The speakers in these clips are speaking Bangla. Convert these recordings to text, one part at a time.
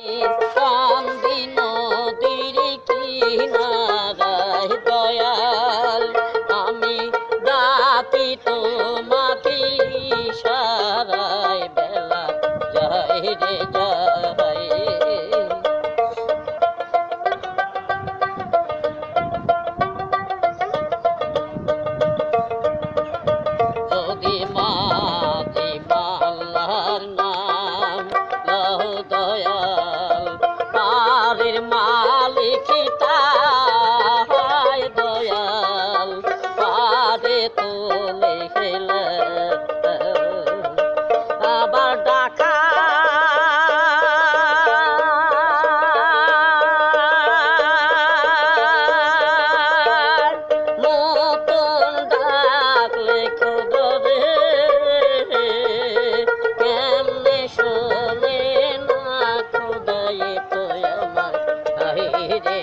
কান্দি নদীর কিনারায় দয়াল আমি ডাকি তোমাকে ইশারায় বেলা যায় রে যায় যদি মাঝি মাল্লার নাম লহ দয়াল পারের মালিক তাই দয়াল পারে তোলে হেলে আবার ডাকা মতন ডাকলে খুদরে কেমনে শোনে না খুদায়ে তো আমার রে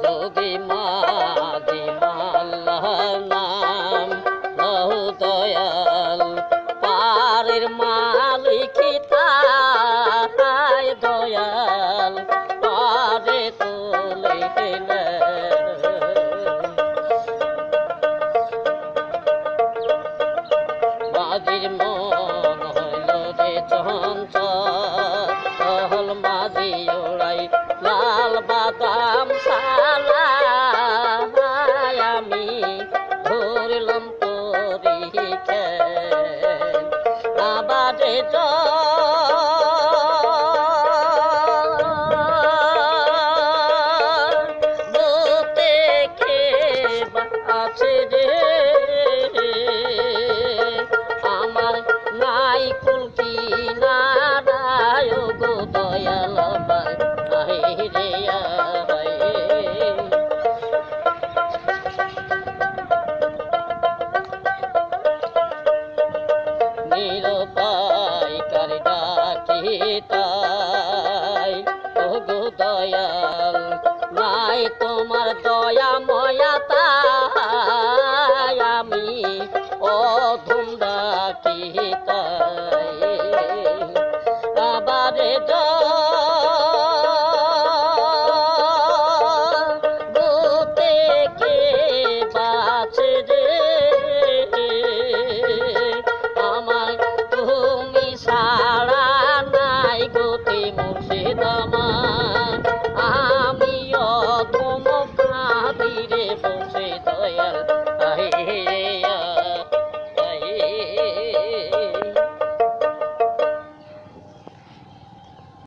যদি মাঝি মাল্লার নাম লহ দয়াল পারের মালিক তাই দয়াল পারে তোলে হেলে মাঝির মন হইল রে চঞ্চল মাঝি ওড়াই লাল বাদাম সালা আমি ধরলাম তোরি খেল আবারে বলতে কে আছে রে আমার নাই কুলকি নারায় গো দয়াল আমার আই রে আই নিরুপায় কার ডাকি তাই ও গো দয়াল নাই তোমার দয়া